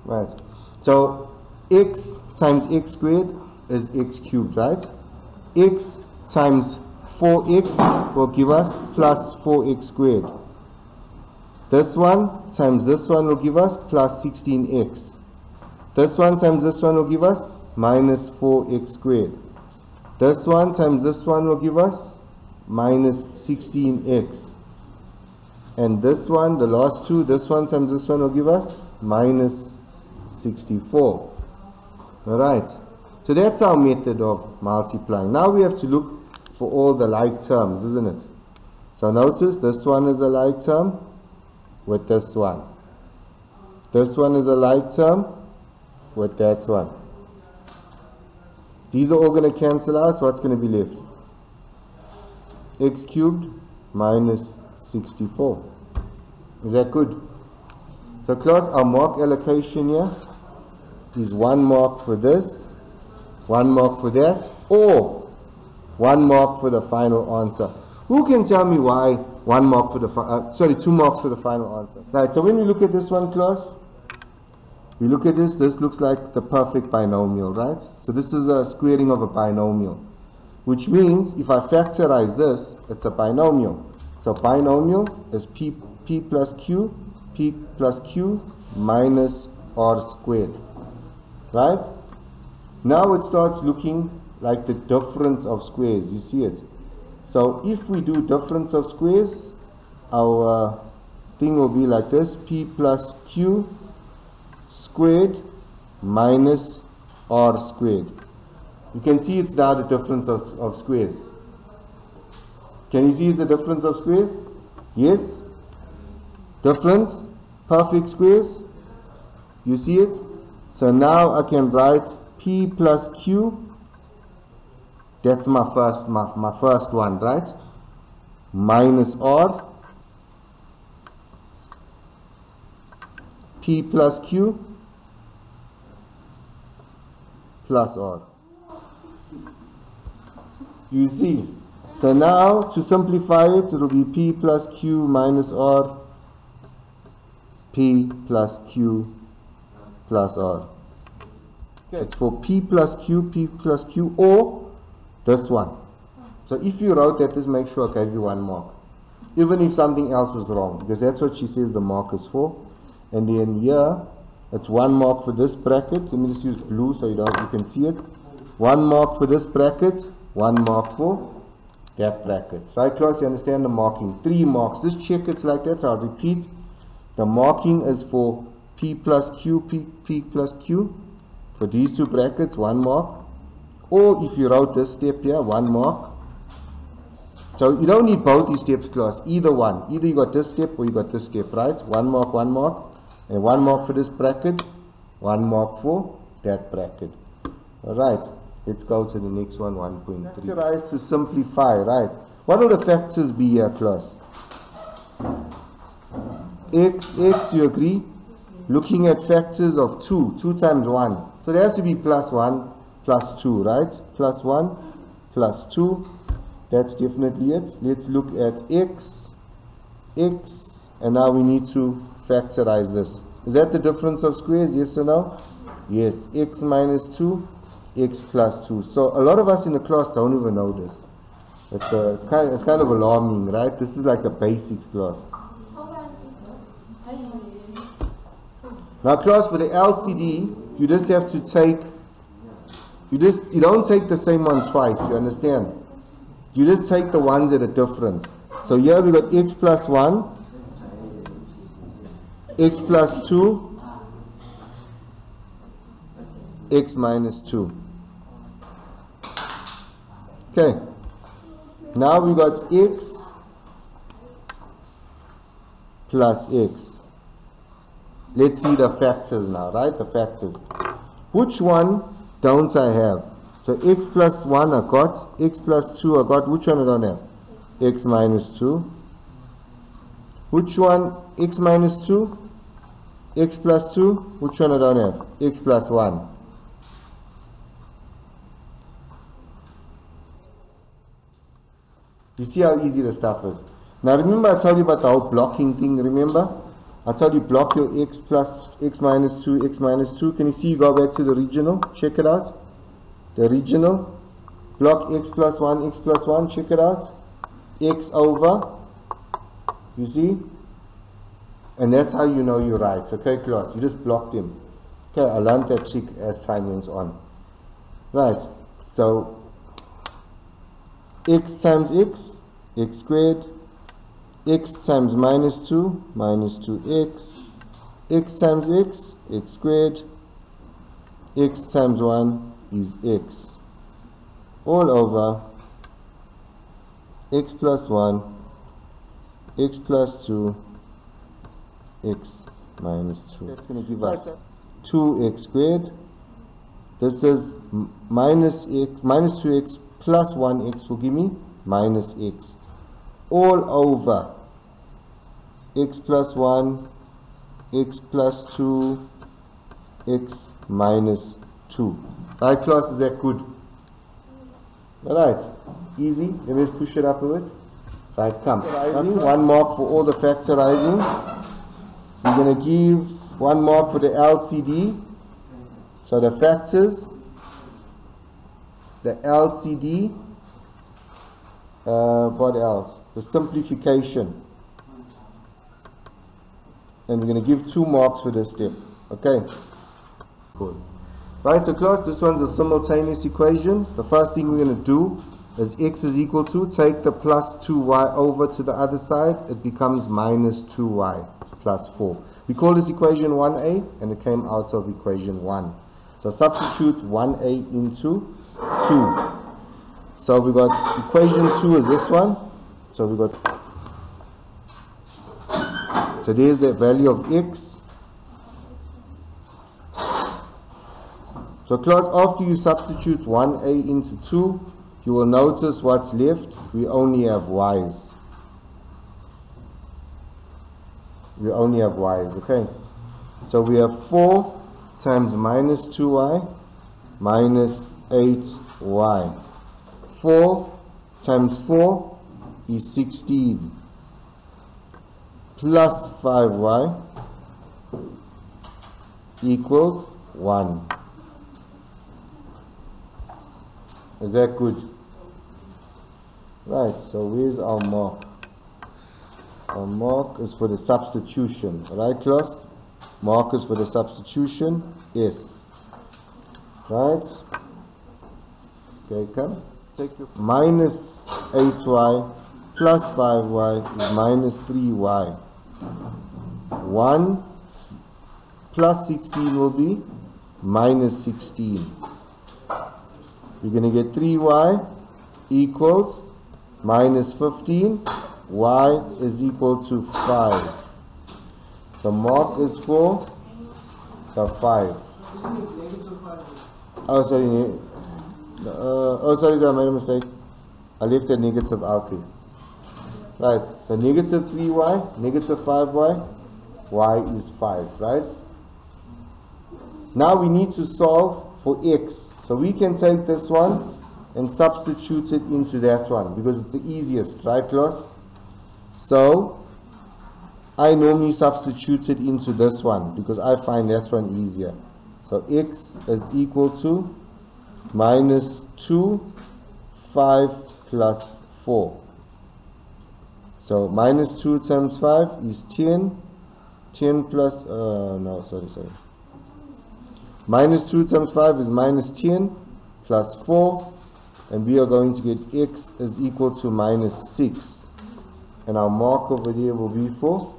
Right. So x times x squared is x cubed, right? X times 4x will give us plus 4x squared. This one times this one will give us plus 16x. This one times this one will give us minus 4x squared. This one times this one will give us minus 16x. And this one, the last two, this one times this one will give us minus 64. Alright, so that's our method of multiplying. Now we have to look for all the like terms, isn't it? So notice this one is a like term with this one. This one is a like term with that one. These are all going to cancel out. What's going to be left? X cubed minus 64. Is that good? So class, our mark allocation here is 1 mark for this, 1 mark for that, or 1 mark for the final answer. Who can tell me why 1 mark for the 2 marks for the final answer? Right, so when we look at this one, class, we look at this looks like the perfect binomial, right? So this is a squaring of a binomial, which means if I factorize this, it's a binomial. So binomial is p plus q minus r squared, right? Now it starts looking like the difference of squares. You see it? So if we do difference of squares, our thing will be like this: p plus q squared minus r squared. You can see it's now the difference of squares. Can you see it's the difference of squares? Yes. Difference, perfect squares. You see it? So now I can write p plus q. That's my first one, right? Minus r. P plus q plus r. You see? So now to simplify it, it will be p plus q minus r, p plus q plus r. Okay. It's for p plus q, or this one. So if you wrote that, just make sure I gave you 1 mark, even if something else was wrong, because that's what she says the mark is for. And then here, it's 1 mark for this bracket. Let me just use blue so you can see it. 1 mark for this bracket, 1 mark for that bracket. Right, class? You understand the marking? 3 marks. Just check it's like that. So I'll repeat. The marking is for p plus q, p plus q. For these 2 brackets, 1 mark. Or if you wrote this step here, 1 mark. So you don't need both these steps, class. Either one. Either you got this step or you got this step, right? 1 mark, 1 mark. And 1 mark for this bracket, 1 mark for that bracket. Alright. Let's go to the next one, 1.3. Factorize to simplify, right? What will the factors be here, class? X, you agree? Looking at factors of 2 times 1. So there has to be plus 1, plus 2, right? Plus 1, plus 2. That's definitely it. Let's look at x, and now we need to factorize this. Is that the difference of squares? Yes or no? Yes. X minus 2. X plus 2. So a lot of us in the class don't even know this. It's kind of alarming, right? This is like the basics, class. Now, class, for the LCD, you just have to take, you don't take the same one twice, you understand? You just take the ones that are different. So here we got x plus 1, x plus 2, x minus 2. Okay, now we got x plus x. Let's see the factors now, right? The factors. Which one don't I have? So x plus 1 I got, x plus 2 I got. Which one I don't have? X minus 2. Which one? X minus 2, x plus 2. Which one I don't have? X plus 1. You see how easy the stuff is. Now remember I told you about the whole blocking thing, remember? I tell you block your x plus x minus 2, x minus 2. Can you see you go back to the original? Check it out. The original. Block x plus 1, x plus 1. Check it out. X over. You see? And that's how you know you're right. Okay, class? You just block them. Okay, I learned that trick as time went on. Right. So, x times x, x squared. X times minus 2, minus 2x. X times x, x squared. X times 1 is x. All over x plus 1, x plus 2, x minus 2. That's going to give us 2x squared. This is minus x, minus 2x plus 1x will give me minus x. All over x plus 1, x plus 2, x minus 2. Right, class, is that good? Alright, easy. Let me just push it up a bit. Right, come. One mark for all the factorizing. We're going to give 1 mark for the LCD. So the factors, the LCD, what else? The simplification. And we're going to give 2 marks for this step. Okay? Cool. Right, so class, this one's a simultaneous equation. The first thing we're going to do is x is equal to, take the plus 2y over to the other side. It becomes minus 2y plus 4. We call this equation 1a, and it came out of equation 1. So substitute 1a into 2. So we got equation 2 is this one. So we got, so there's the value of x. So class, after you substitute 1a into 2, you will notice what's left. We only have y's. We only have y's, okay? So we have 4 times minus 2y minus 8y. 4 times 4 is 16 plus 5y equals 1. Is that good? Right, so where's our mark? Our mark is for the substitution. Right, class? Mark is for the substitution. Yes. Right? Okay, come. Take your minus 8y plus 5y is minus 3y. 1 plus 16 will be minus 16. You're going to get 3y equals minus 15. Y is equal to 5. The mark is for the 5. Oh, sorry. Sorry, I made a mistake. I left the negative out here. Right, so negative 3y, negative 5y, y is 5, right? Now we need to solve for x. So we can take this one and substitute it into that one because it's the easiest, right, class? So I normally substitute it into this one because I find that one easier. So x is equal to minus 2, 5 plus 4. So minus 2 times 5 is 10. 10 plus, minus 2 times 5 is minus 10 plus 4. And we are going to get x is equal to minus 6. And our mark over there will be for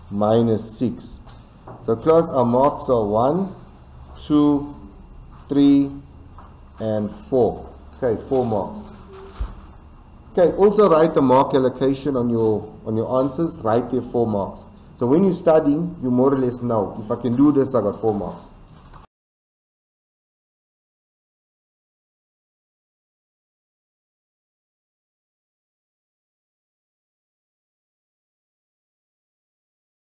minus 6. So class, our marks are 1, 2, 3, and 4. Okay, 4 marks. Okay, also write the mark allocation on your answers. Write there 4 marks. So when you're studying, you more or less know, if I can do this, I got 4 marks.